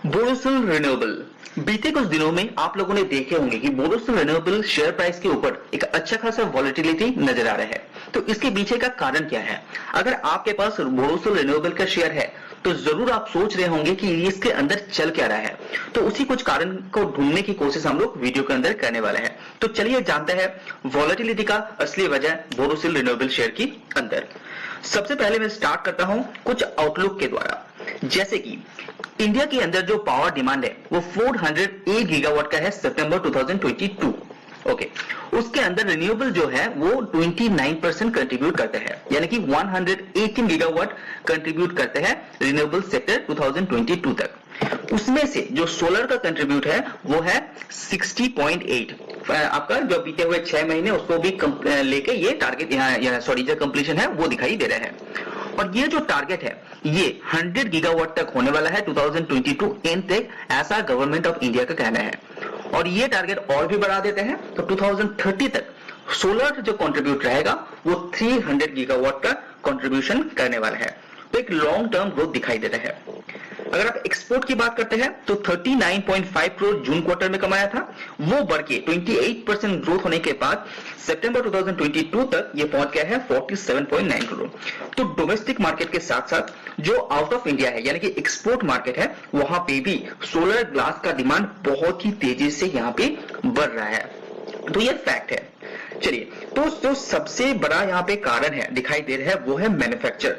Borosil renewable. बीते कुछ दिनों में आप लोगों ने देखे होंगे कि बोरोसिल रिन्यूएबल शेयर प्राइस के ऊपर एक अच्छा खासा वॉलेटिलिटी नजर आ रहा है। तो इसके पीछे का कारण क्या है? अगर आपके पास बोरोसिल रिन्यूएबल का शेयर है तो जरूर आप सोच रहे होंगे कि इसके अंदर चल क्या रहा है। तो उसी कुछ कारण को ढूंढने की कोशिश हम लोग वीडियो के अंदर करने वाले हैं। तो चलिए जानते हैं वॉलेटिलिटी का असली वजह बोरोसिल रिन्यूएबल शेयर की अंदर। सबसे पहले मैं स्टार्ट करता हूं कुछ आउटलुक के द्वारा। जैसे कि इंडिया के अंदर जो पावर डिमांड है वो 408 गीगावाट का है सितंबर 2022। ओके, उसके अंदर रिन्यूएबल जो है वो 29% कंट्रीब्यूट करते हैं, यानी कि 118 गीगावाट कंट्रीब्यूट करते हैं रिन्यूएबल सेक्टर 2022 तक। उसमें से जो सोलर का कंट्रीब्यूट है वो है 60.8। आपका जो बीते हुए 6 महीने उसको भी लेके ये टारगेट यहाँ सॉरी जो कंप्लीशन है वो दिखाई दे रहा है। और ये जो टारगेट है ये 100 गीगावाट तक होने वाला है 2022 एंड तक, ऐसा गवर्नमेंट ऑफ इंडिया का कहना है। और ये टारगेट और भी बढ़ा देते हैं तो 2030 तक सोलर जो कंट्रीब्यूट रहेगा वो 300 गीगावाट का कंट्रीब्यूशन करने वाला है। तो एक लॉन्ग टर्म ग्रोथ दिखाई देता है। अगर आप एक्सपोर्ट की बात करते हैं तो 39.5 करोड़ जून क्वार्टर में कमाया था, वो बढ़ के 28% ग्रोथ होने के बाद सितंबर 2022 तक ये पहुंच गया है 47.9 करोड़। तो डोमेस्टिक मार्केट के साथ साथ जो आउट ऑफ इंडिया है यानी कि एक्सपोर्ट मार्केट है वहां पे भी सोलर ग्लास का डिमांड बहुत ही तेजी से यहाँ पे बढ़ रहा है। तो ये फैक्ट है। चलिए, तो जो सबसे बड़ा यहाँ पे कारण है दिखाई दे रहा है वो है मैन्युफैक्चर।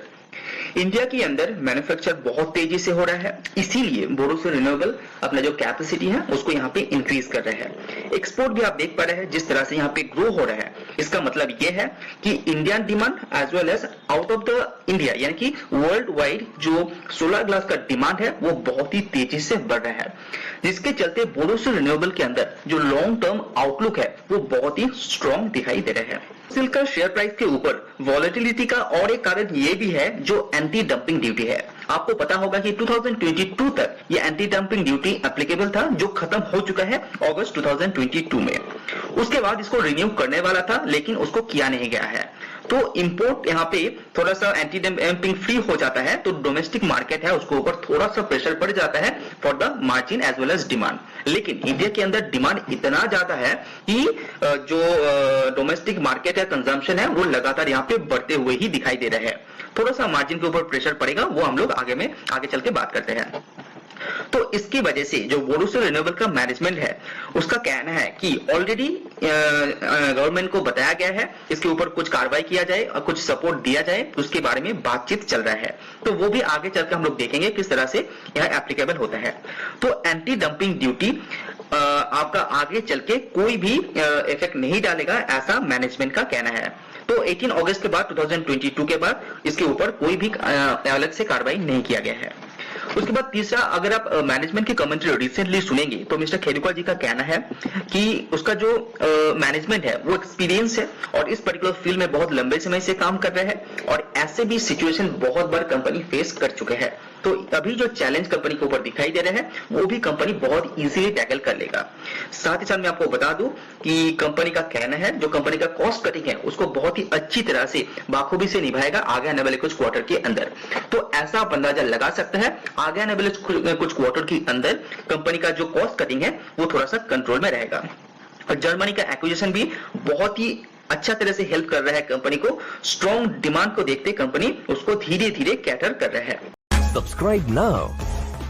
इंडिया के अंदर मैन्युफैक्चर बहुत तेजी से हो रहा है, इसीलिए बोरोसिल रिन्यूएबल अपना जो कैपेसिटी है उसको यहाँ पे इंक्रीज कर रहा है। एक्सपोर्ट भी आप देख पा रहे हैं जिस तरह से यहाँ पे ग्रो हो रहा है। इसका मतलब ये है कि Indian demand as well as out of the India यानी कि वर्ल्ड वाइड जो सोलर ग्लास का डिमांड है वो बहुत ही तेजी से बढ़ रहा है, जिसके चलते बोरोसिल रिन्यूएबल के अंदर जो लॉन्ग टर्म आउटलुक है वो बहुत ही स्ट्रॉन्ग दिखाई दे रहा है। बोरोसिल का शेयर प्राइस के ऊपर वॉलेटिलिटी का और एक कारण ये भी है जो एंटी डंपिंग ड्यूटी है। आपको पता होगा कि 2022 तक ये एंटी डंपिंग ड्यूटी एप्लीकेबल था जो खत्म हो चुका है अगस्त 2022 में। उसके बाद इसको रिन्यू करने वाला था लेकिन उसको किया नहीं गया है। तो इंपोर्ट यहाँ पे थोड़ा सा एंटी डंपिंग फ्री हो जाता है तो डोमेस्टिक मार्केट है उसके ऊपर थोड़ा सा प्रेशर पड़ जाता है for the margin as well as demand. लेकिन इंडिया के अंदर डिमांड इतना ज्यादा है कि जो डोमेस्टिक मार्केट है कंजम्पशन है वो लगातार यहाँ पे बढ़ते हुए ही दिखाई दे रहा है। थोड़ा सा मार्जिन के ऊपर प्रेशर पड़ेगा वो हम लोग आगे चल के बात करते हैं। तो इसकी वजह से जो बोरोसिल रिन्यूएबल का मैनेजमेंट है उसका कहना है कि ऑलरेडी गवर्नमेंट को बताया गया है इसके ऊपर कुछ कार्रवाई किया जाए और कुछ सपोर्ट दिया जाए, उसके बारे में बातचीत चल रहा है। तो वो भी आगे चलकर हम लोग देखेंगे किस तरह से यह एप्लीकेबल होता है। तो एंटी डंपिंग ड्यूटी आपका आगे चल के कोई भी इफेक्ट नहीं डालेगा, ऐसा मैनेजमेंट का कहना है। तो 18 अगस्त के बाद 2022 के बाद इसके ऊपर कोई भी अलग से कार्रवाई नहीं किया गया है। उसके बाद तीसरा, अगर आप मैनेजमेंट की कमेंट्री रिसेंटली सुनेंगे तो मिस्टर खेरुका जी का कहना है कि उसका जो मैनेजमेंट है वो एक्सपीरियंस है और इस पर्टिकुलर फील्ड में बहुत लंबे समय से काम कर रहे हैं और ऐसे भी सिचुएशन बहुत बार कंपनी फेस कर चुके हैं। तो अभी जो चैलेंज कंपनी के ऊपर दिखाई दे रहे हैं वो भी कंपनी बहुत इजीली टैकल कर लेगा। साथ ही साथ मैं आपको बता दूं कि कंपनी का कहना है जो कंपनी का कॉस्ट कटिंग है उसको बहुत ही अच्छी तरह से बाखूबी से निभाएगा आगे आने वाले कुछ क्वार्टर के अंदर। तो ऐसा आप अंदाजा लगा सकते हैं आगे आने वाले कुछ क्वार्टर के अंदर कंपनी का जो कॉस्ट कटिंग है वो थोड़ा सा कंट्रोल में रहेगा। और जर्मनी का एक्विजिशन भी बहुत ही अच्छा तरह से हेल्प कर रहा है कंपनी को। स्ट्रॉन्ग डिमांड को देखते कंपनी उसको धीरे धीरे कैटर कर रहा है। Subscribe now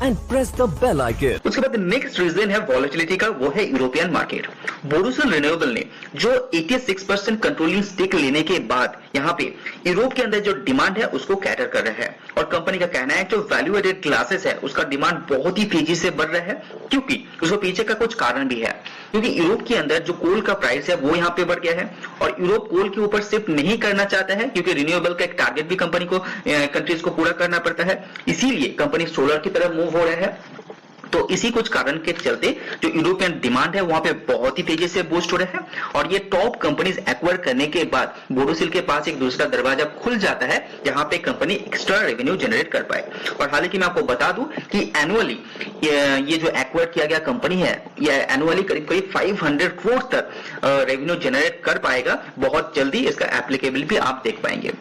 and press the bell icon. उसके बाद नेक्स्ट रीजन है वॉलेटिलिटी का, वो है यूरोपियन मार्केट। बोरोसिल रिन्यूएबल ने जो 86% कंट्रोलिंग स्टेक लेने के बाद यहाँ पे यूरोप के अंदर जो डिमांड है उसको कैटर कर रहा है और कंपनी का कहना है जो वैल्यू एडेड क्लासेस है उसका डिमांड बहुत ही तेजी से बढ़ रहा है, क्योंकि उसको पीछे का कुछ कारण भी है। क्योंकि यूरोप के अंदर जो कोल का प्राइस है वो यहाँ पे बढ़ गया है और यूरोप कोल के ऊपर शिफ्ट नहीं करना चाहता है क्योंकि रिन्यूएबल का एक टारगेट भी कंपनी को कंट्रीज को पूरा करना पड़ता है, इसीलिए कंपनी सोलर की तरफ मूव हो रहा है। तो इसी कुछ कारण के चलते जो यूरोपियन डिमांड है वहां पे बहुत ही तेजी से बूस्ट हो रहा है और ये टॉप कंपनीज एक्वायर करने के बाद बोरोसिल के पास एक दूसरा दरवाजा खुल जाता है जहां पे कंपनी एक्स्ट्रा रेवेन्यू जनरेट कर पाए। और हालांकि मैं आपको बता दूं कि एनुअली ये जो एक्वायर किया गया कंपनी है ये एनुअली करीब करीब 500 करोड़ तक रेवेन्यू जनरेट कर पाएगा। बहुत जल्दी इसका एप्लीकेबल भी आप देख पाएंगे।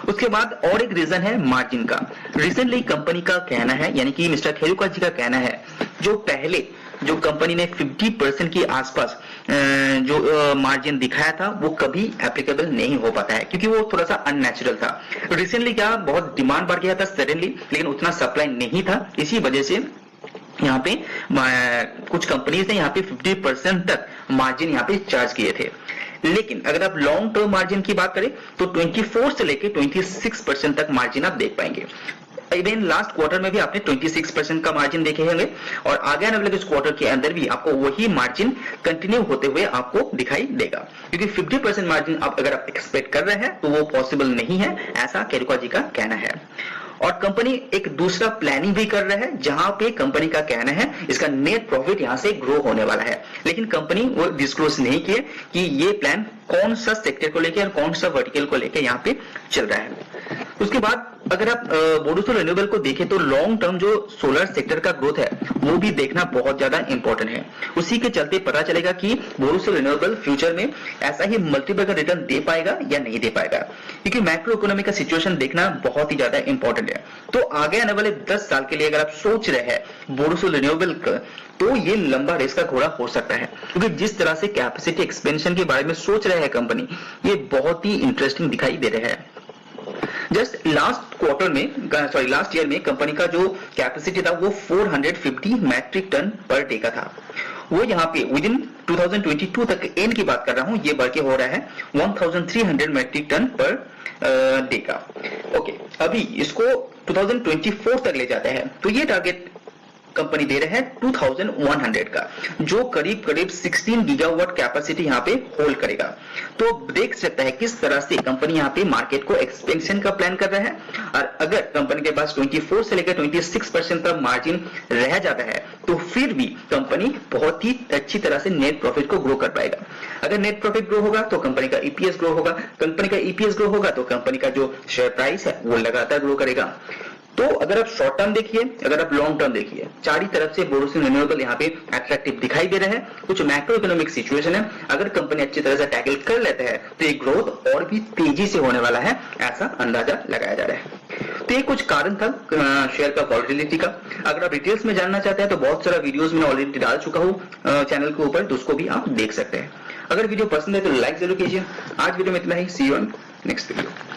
उसके बाद और एक रीजन है मार्जिन का। रिसेंटली कंपनी का कहना है यानी कि मिस्टर खेरुका जी का कहना है जो पहले जो कंपनी ने 50% के आसपास जो मार्जिन दिखाया था वो कभी एप्लीकेबल नहीं हो पाता है, क्योंकि वो थोड़ा सा अननेचुरल था। रिसेंटली क्या बहुत डिमांड बढ़ गया था सडनली, लेकिन उतना सप्लाई नहीं था, इसी वजह से यहाँ पे कुछ कंपनीज ने यहाँ पे 50% तक मार्जिन यहाँ पे चार्ज किए थे। लेकिन अगर आप लॉन्ग टर्म मार्जिन की बात करें तो 24 से लेके 26% तक मार्जिन आप देख पाएंगे। इवन लास्ट क्वार्टर में भी आपने 26% का मार्जिन देखे होंगे, और आगे आने वाले कुछ क्वार्टर के अंदर भी आपको वही मार्जिन कंटिन्यू होते हुए आपको दिखाई देगा, क्योंकि 50% मार्जिन अगर आप एक्सपेक्ट कर रहे हैं तो वो पॉसिबल नहीं है, ऐसा केरुका जी का कहना है। और कंपनी एक दूसरा प्लानिंग भी कर रहा है, जहां पे कंपनी का कहना है इसका नेट प्रॉफिट यहां से ग्रो होने वाला है, लेकिन कंपनी वो डिस्क्लोज नहीं किए कि ये प्लान कौन सा सेक्टर को लेकर और कौन सा वर्टिकल को लेकर यहाँ पे चल रहा है। उसके बाद अगर आप बोरोसिल रिन्यूएबल को देखें तो लॉन्ग टर्म जो सोलर सेक्टर का ग्रोथ है वो भी देखना बहुत ज्यादा इंपॉर्टेंट है। उसी के चलते पता चलेगा कि बोरोसिल रिन्यूएबल फ्यूचर में ऐसा ही मल्टीपल का रिटर्न दे पाएगा या नहीं दे पाएगा, क्योंकि मैक्रो इकोनॉमी का सिचुएशन देखना बहुत ही ज्यादा इंपॉर्टेंट है। तो आगे आने वाले 10 साल के लिए अगर आप सोच रहे हैं बोरोसिल रिन्यूएबल का, तो ये लंबा रेस का घोड़ा हो सकता है, क्योंकि जिस तरह से कैपेसिटी एक्सपेंशन के बारे में सोच रहे हैं कंपनी, ये बहुत ही इंटरेस्टिंग दिखाई दे रहा है। जस्ट लास्ट ईयर में कंपनी का जो कैपेसिटी था वो 450 मैट्रिक टन पर डे का था। वो यहाँ पे विद इन 2022 तक एंड की बात कर रहा हूँ, ये बढ़ के हो रहा है 1300 मैट्रिक टन पर डे का। ओके, अभी इसको 2024 तक ले जाता है, तो ये टारगेट कंपनी दे रहे हैं 2100 का, जो करीब करीब 16 गीगावाट कैपेसिटी यहाँ पे होल्ड करेगा। तो देख सकता है किस तरह से कंपनी यहाँ पे मार्केट को एक्सपेंशन का प्लान कर रहा है, और अगर कंपनी के पास 24 से लेकर 26% तक मार्जिन रह जाता है तो फिर भी कंपनी बहुत ही अच्छी तरह से नेट प्रॉफिट को ग्रो कर पाएगा। अगर नेट प्रॉफिट ग्रो होगा तो कंपनी का ईपीएस ग्रो होगा, कंपनी का ईपीएस ग्रो होगा तो कंपनी का जो शेयर प्राइस है वो लगातार ग्रो करेगा। तो अगर आप शॉर्ट टर्म देखिए, अगर आप लॉन्ग टर्म देखिए, चारों तरफ से बोरोसिल रिन्यूएबल यहाँ पे अट्रैक्टिव दिखाई दे रहे हैं। कुछ मैक्रो इकोनॉमिक सिचुएशन है, अगर कंपनी अच्छी तरह से टैकल कर लेता है तो ये ग्रोथ और भी तेजी से होने वाला है, ऐसा अंदाजा लगाया जा रहा है। तो ये कुछ कारण था शेयर का वॉलेटिलिटी का। अगर आप डिटेल्स में जानना चाहते हैं तो बहुत सारा वीडियोस में ऑलरेडी डाल चुका हूँ चैनल के ऊपर, तो उसको भी आप देख सकते हैं। अगर वीडियो पसंद है तो लाइक जरूर कीजिए। आज वीडियो में इतना ही, सी यू ऑन नेक्स्ट वीडियो।